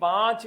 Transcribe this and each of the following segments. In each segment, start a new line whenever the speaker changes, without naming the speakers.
5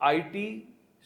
IT,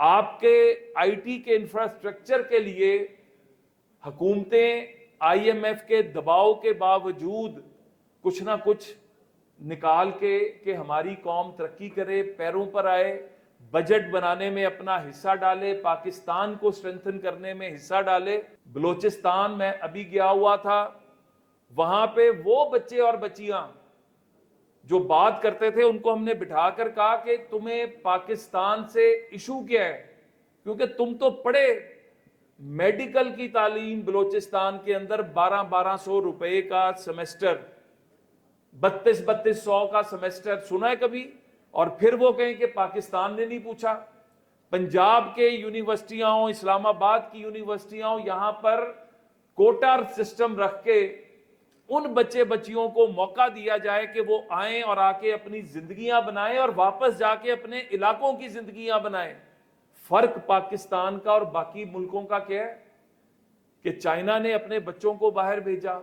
آپ کے I T کے انفراسٹرکچر کے لیے حکومتیں آئی ایم ایف کے دباؤ کے باوجود کچھ نہ کچھ نکال کے کہ ہماری قوم ترقی کرے، پیروں پر آئے، بجٹ بنانے میں اپنا حصہ ڈالے، پاکستان کو اسٹرینتھن کرنے میں حصہ ڈالے۔ بلوچستان میں ابھی گیا ہوا تھا، وہاں پہ وہ بچے اور بچیاں جو بات کرتے تھے ان کو ہم نے بٹھا کر کہا کہ تمہیں پاکستان سے ایشو کیا ہے، کیونکہ تم تو پڑھے، میڈیکل کی تعلیم بلوچستان کے اندر 1200 روپے کا سیمسٹر، 3200 کا سیمسٹر سنا ہے کبھی؟ اور پھر وہ کہیں کہ پاکستان نے نہیں پوچھا۔ پنجاب کے یونیورسٹیاں ہوں، اسلام آباد کی یونیورسٹیاں ہوں، یہاں پر کوٹا سسٹم رکھ کے ان بچے بچیوں کو موقع دیا جائے کہ وہ آئیں اور آ کے اپنی زندگیاں بنائیں اور واپس جا کے اپنے علاقوں کی زندگیاں بنائیں۔ فرق پاکستان کا اور باقی ملکوں کا کیا ہے کہ چائنا نے اپنے بچوں کو باہر بھیجا،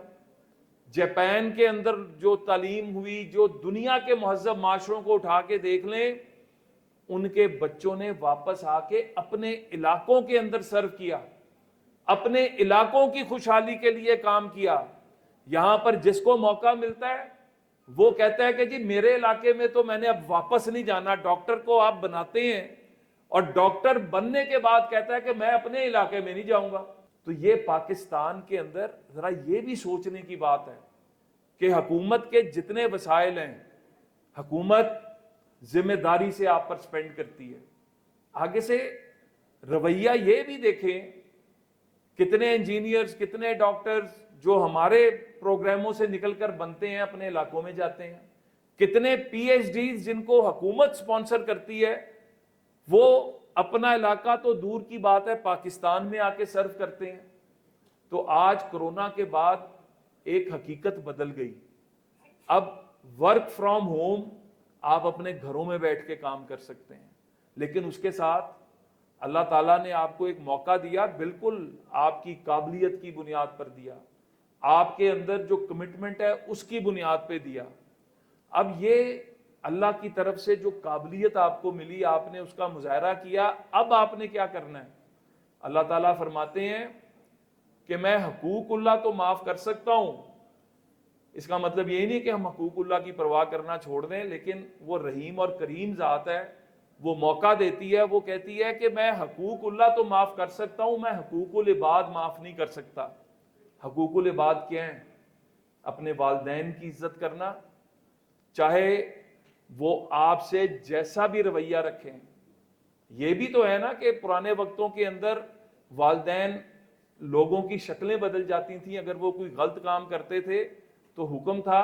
جاپان کے اندر جو تعلیم ہوئی، جو دنیا کے مہذب معاشروں کو اٹھا کے دیکھ لیں، ان کے بچوں نے واپس آ کے اپنے علاقوں کے اندر سرو کیا، اپنے علاقوں کی خوشحالی کے لیے کام کیا۔ یہاں پر جس کو موقع ملتا ہے وہ کہتا ہے کہ جی میرے علاقے میں تو میں نے اب واپس نہیں جانا۔ ڈاکٹر کو آپ بناتے ہیں اور ڈاکٹر بننے کے بعد کہتا ہے کہ میں اپنے علاقے میں نہیں جاؤں گا۔ تو یہ پاکستان کے اندر ذرا یہ بھی سوچنے کی بات ہے کہ حکومت کے جتنے وسائل ہیں حکومت ذمہ داری سے آپ پر سپینڈ کرتی ہے۔ آگے سے رویہ یہ بھی دیکھیں، کتنے انجینئرز، کتنے ڈاکٹرز جو ہمارے پروگراموں سے نکل کر بنتے ہیں اپنے علاقوں میں جاتے ہیں، کتنے پی ایچ ڈیز جن کو حکومت سپانسر کرتی ہے، وہ اپنا علاقہ تو دور کی بات ہے پاکستان میں آ کے سرو کرتے ہیں۔ تو آج کرونا کے بعد ایک حقیقت بدل گئی، اب ورک فرام ہوم آپ اپنے گھروں میں بیٹھ کے کام کر سکتے ہیں، لیکن اس کے ساتھ اللہ تعالیٰ نے آپ کو ایک موقع دیا، بالکل آپ کی قابلیت کی بنیاد پر دیا، آپ کے اندر جو کمٹمنٹ ہے اس کی بنیاد پہ دیا۔ اب یہ اللہ کی طرف سے جو قابلیت آپ کو ملی، آپ نے اس کا مظاہرہ کیا، اب آپ نے کیا کرنا ہے؟ اللہ تعالیٰ فرماتے ہیں کہ میں حقوق اللہ تو معاف کر سکتا ہوں، اس کا مطلب یہ نہیں کہ ہم حقوق اللہ کی پرواہ کرنا چھوڑ دیں، لیکن وہ رحیم اور کریم ذات ہے، وہ موقع دیتی ہے، وہ کہتی ہے کہ میں حقوق اللہ تو معاف کر سکتا ہوں، میں حقوق العباد معاف نہیں کر سکتا۔ حقوق العباد کیا ہیں؟ اپنے والدین کی عزت کرنا، چاہے وہ آپ سے جیسا بھی رویہ رکھیں۔ یہ بھی تو ہے نا کہ پرانے وقتوں کے اندر والدین لوگوں کی شکلیں بدل جاتی تھیں، اگر وہ کوئی غلط کام کرتے تھے تو حکم تھا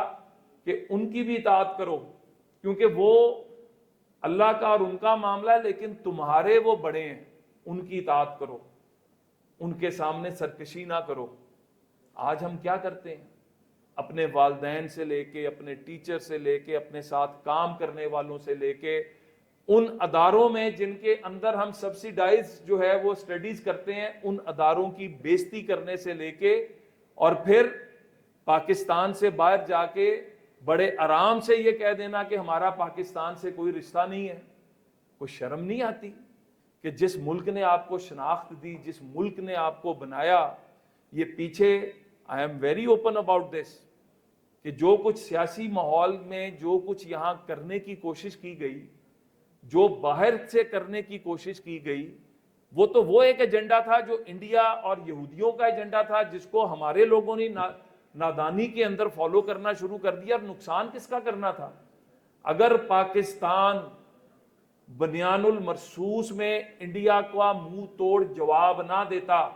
کہ ان کی بھی اطاعت کرو، کیونکہ وہ اللہ کا اور ان کا معاملہ ہے، لیکن تمہارے وہ بڑے ہیں، ان کی اطاعت کرو، ان کے سامنے سرکشی نہ کرو۔ آج ہم کیا کرتے ہیں؟ اپنے والدین سے لے کے، اپنے ٹیچر سے لے کے، اپنے ساتھ کام کرنے والوں سے لے کے، ان اداروں میں جن کے اندر ہم سبسیڈائز جو ہے وہ سٹڈیز کرتے ہیں، ان اداروں کی بے عزتی کرنے سے لے کے، اور پھر پاکستان سے باہر جا کے بڑے آرام سے یہ کہہ دینا کہ ہمارا پاکستان سے کوئی رشتہ نہیں ہے۔ کوئی شرم نہیں آتی کہ جس ملک نے آپ کو شناخت دی، جس ملک نے آپ کو بنایا، یہ پیچھے I am very open about this کہ جو کچھ سیاسی ماحول میں جو کچھ یہاں کرنے کی کوشش کی گئی، جو باہر سے کرنے کی کوشش کی گئی، وہ تو وہ ایک ایجنڈا تھا جو انڈیا اور یہودیوں کا ایجنڈا تھا، جس کو ہمارے لوگوں نے نادانی کے اندر فالو کرنا شروع کر دیا، اور نقصان کس کا کرنا تھا؟ اگر پاکستان بنیان المرصوص میں انڈیا کا منہ توڑ جواب نہ دیتا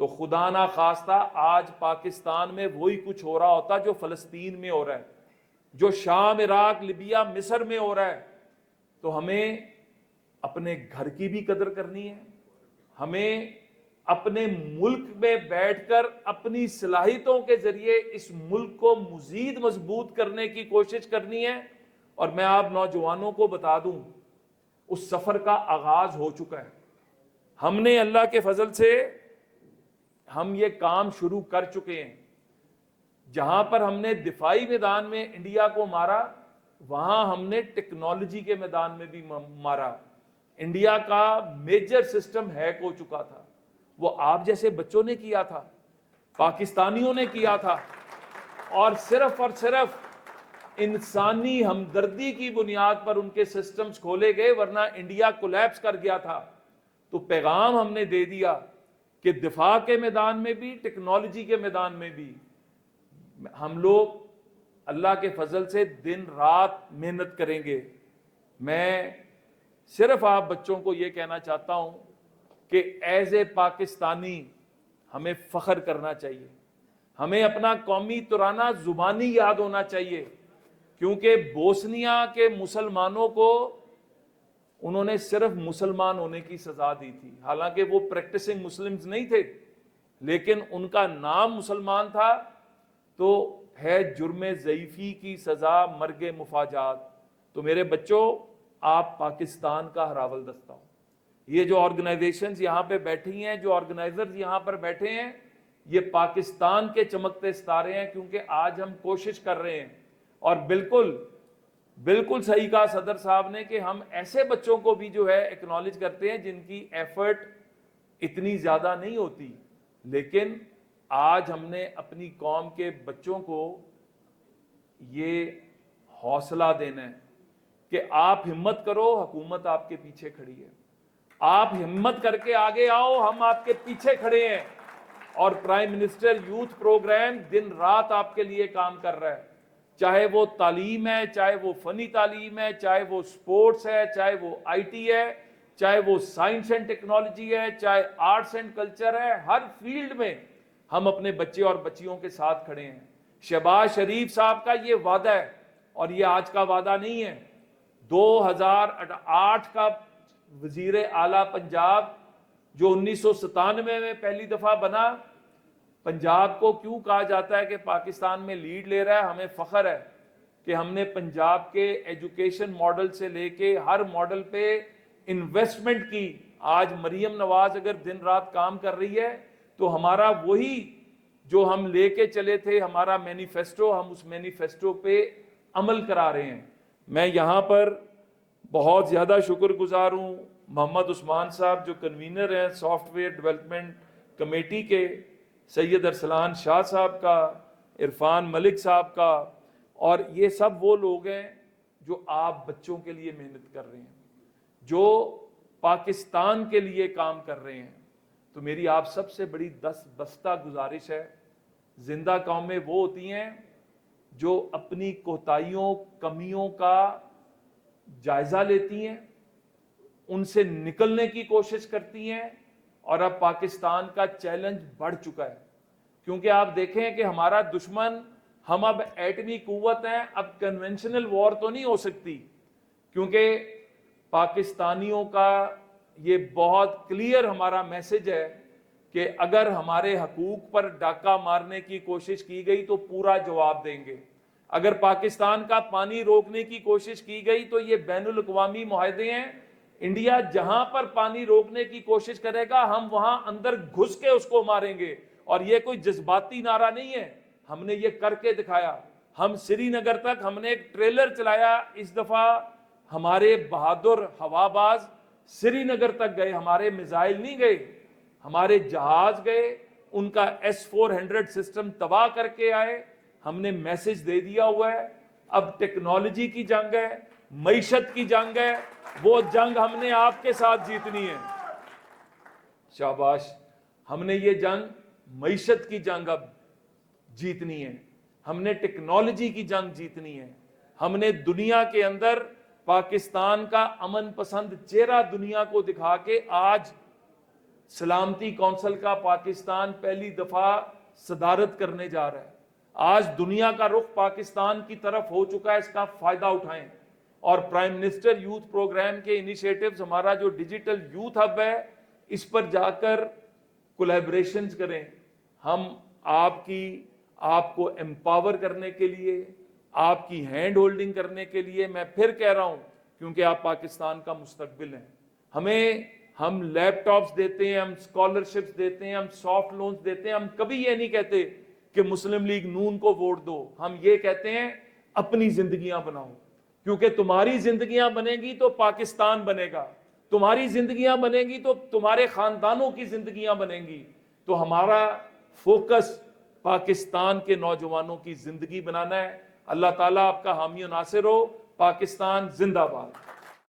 تو خدا نہ خواستہ آج پاکستان میں وہی کچھ ہو رہا ہوتا جو فلسطین میں ہو رہا ہے، جو شام، عراق، لیبیا، مصر میں ہو رہا ہے۔ تو ہمیں اپنے گھر کی بھی قدر کرنی ہے، ہمیں اپنے ملک میں بیٹھ کر اپنی صلاحیتوں کے ذریعے اس ملک کو مزید مضبوط کرنے کی کوشش کرنی ہے۔ اور میں آپ نوجوانوں کو بتا دوں، اس سفر کا آغاز ہو چکا ہے۔ ہم نے اللہ کے فضل سے ہم یہ کام شروع کر چکے ہیں۔ جہاں پر ہم نے دفاعی میدان میں انڈیا کو مارا، وہاں ہم نے ٹیکنالوجی کے میدان میں بھی مارا۔ انڈیا کا میجر سسٹم ہیک ہو چکا تھا، وہ آپ جیسے بچوں نے کیا تھا، پاکستانیوں نے کیا تھا، اور صرف انسانی ہمدردی کی بنیاد پر ان کے سسٹمز کھولے گئے، ورنہ انڈیا کولیپس کر گیا تھا۔ تو پیغام ہم نے دے دیا کہ دفاع کے میدان میں بھی، ٹیکنالوجی کے میدان میں بھی ہم لوگ اللہ کے فضل سے دن رات محنت کریں گے۔ میں صرف آپ بچوں کو یہ کہنا چاہتا ہوں کہ ایز اے پاکستانی ہمیں فخر کرنا چاہیے، ہمیں اپنا قومی ترانہ زبانی یاد ہونا چاہیے، کیونکہ بوسنیا کے مسلمانوں کو انہوں نے صرف مسلمان ہونے کی سزا دی تھی، حالانکہ وہ پریکٹسنگ مسلمز نہیں تھے، لیکن ان کا نام مسلمان تھا، تو ہے جرم ضعیفی کی سزا مرگ مفاجات۔ تو میرے بچوں، آپ پاکستان کا ہراول دستہ ہو۔ یہ جو آرگنائزیشنز یہاں پہ بیٹھی ہیں، جو آرگنائزرز یہاں پر بیٹھے ہیں، یہ پاکستان کے چمکتے ستارے ہیں، کیونکہ آج ہم کوشش کر رہے ہیں، اور بالکل صحیح کہا صدر صاحب نے کہ ہم ایسے بچوں کو بھی جو ہے ایکنالج کرتے ہیں جن کی ایفرٹ اتنی زیادہ نہیں ہوتی، لیکن آج ہم نے اپنی قوم کے بچوں کو یہ حوصلہ دینا ہے کہ آپ ہمت کرو، حکومت آپ کے پیچھے کھڑی ہے، آپ ہمت کر کے آگے آؤ، ہم آپ کے پیچھے کھڑے ہیں، اور پرائم منسٹر یوتھ پروگرام دن رات آپ کے لیے کام کر رہا ہے، چاہے وہ تعلیم ہے، چاہے وہ فنی تعلیم ہے، چاہے وہ سپورٹس ہے، چاہے وہ آئی ٹی ہے، چاہے وہ سائنس اینڈ ٹیکنالوجی ہے، چاہے آرٹس اینڈ کلچر ہے، ہر فیلڈ میں ہم اپنے بچے اور بچیوں کے ساتھ کھڑے ہیں۔ شہباز شریف صاحب کا یہ وعدہ ہے، اور یہ آج کا وعدہ نہیں ہے، 2008 کا وزیر اعلیٰ پنجاب جو 1997 میں پہلی دفعہ بنا، پنجاب کو کیوں کہا جاتا ہے کہ پاکستان میں لیڈ لے رہا ہے؟ ہمیں فخر ہے کہ ہم نے پنجاب کے ایجوکیشن ماڈل سے لے کے ہر ماڈل پہ انویسٹمنٹ کی۔ آج مریم نواز اگر دن رات کام کر رہی ہے تو ہمارا وہی جو ہم لے کے چلے تھے، ہمارا مینیفیسٹو، ہم اس مینیفیسٹو پہ عمل کرا رہے ہیں۔ میں یہاں پر بہت زیادہ شکر گزار ہوں محمد عثمان صاحب جو کنوینر ہیں سافٹ ویئر ڈیولپمنٹ کمیٹی کے، سید ارسلان شاہ صاحب کا، عرفان ملک صاحب کا، اور یہ سب وہ لوگ ہیں جو آپ بچوں کے لیے محنت کر رہے ہیں، جو پاکستان کے لیے کام کر رہے ہیں۔ تو میری آپ سب سے بڑی بستہ گزارش ہے، زندہ قومیں وہ ہوتی ہیں جو اپنی کوتاہیوں، کمیوں کا جائزہ لیتی ہیں، ان سے نکلنے کی کوشش کرتی ہیں، اور اب پاکستان کا چیلنج بڑھ چکا ہے، کیونکہ آپ دیکھیں کہ ہمارا دشمن، ہم اب ایٹمی قوت ہیں، اب کنونشنل وار تو نہیں ہو سکتی، کیونکہ پاکستانیوں کا یہ بہت کلیئر ہمارا میسج ہے کہ اگر ہمارے حقوق پر ڈاکہ مارنے کی کوشش کی گئی تو پورا جواب دیں گے، اگر پاکستان کا پانی روکنے کی کوشش کی گئی تو یہ بین الاقوامی معاہدے ہیں، انڈیا جہاں پر پانی روکنے کی کوشش کرے گا ہم وہاں اندر گھس کے اس کو ماریں گے، اور یہ کوئی جذباتی نعرہ نہیں ہے، ہم نے یہ کر کے دکھایا۔ ہم سری نگر تک ہم نے ایک ٹریلر چلایا، اس دفعہ ہمارے بہادر ہوا باز سری نگر تک گئے، ہمارے میزائل نہیں گئے، ہمارے جہاز گئے، ان کا S-400 سسٹم تباہ کر کے آئے۔ ہم نے میسج دے دیا ہوا ہے، اب ٹیکنالوجی کی جنگ ہے، معیشت کی جنگ ہے، وہ جنگ ہم نے آپ کے ساتھ جیتنی ہے۔ شاباش، ہم نے یہ جنگ، معیشت کی جنگ اب جیتنی ہے، ہم نے ٹیکنالوجی کی جنگ جیتنی ہے، ہم نے دنیا کے اندر پاکستان کا امن پسند چہرہ دنیا کو دکھا کے آج سلامتی کونسل کا پاکستان پہلی دفعہ صدارت کرنے جا رہا ہے۔ آج دنیا کا رخ پاکستان کی طرف ہو چکا ہے، اس کا فائدہ اٹھائیں، اور پرائم منسٹر یوتھ پروگرام کے انیشیٹوز، ہمارا جو ڈیجیٹل یوتھ ہب ہے، اس پر جا کر کولیبریشنز کریں۔ ہم آپ کو امپاور کرنے کے لیے، آپ کی ہینڈ ہولڈنگ کرنے کے لیے، میں پھر کہہ رہا ہوں کیونکہ آپ پاکستان کا مستقبل ہیں، ہم لیپ ٹاپس دیتے ہیں، ہم اسکالرشپس دیتے ہیں، ہم سافٹ لونز دیتے ہیں، ہم کبھی یہ نہیں کہتے کہ مسلم لیگ نون کو ووٹ دو، ہم یہ کہتے ہیں اپنی زندگیاں بناؤ، کیونکہ تمہاری زندگیاں بنے گی تو پاکستان بنے گا۔ تمہاری زندگیاں بنیں گی تو تمہارے خاندانوں کی زندگیاں بنیں گی. تو ہمارا فوکس پاکستان کے نوجوانوں کی زندگی بنانا ہے. اللہ تعالیٰ آپ کا حامی و ناصر ہو. پاکستان زندہ باد.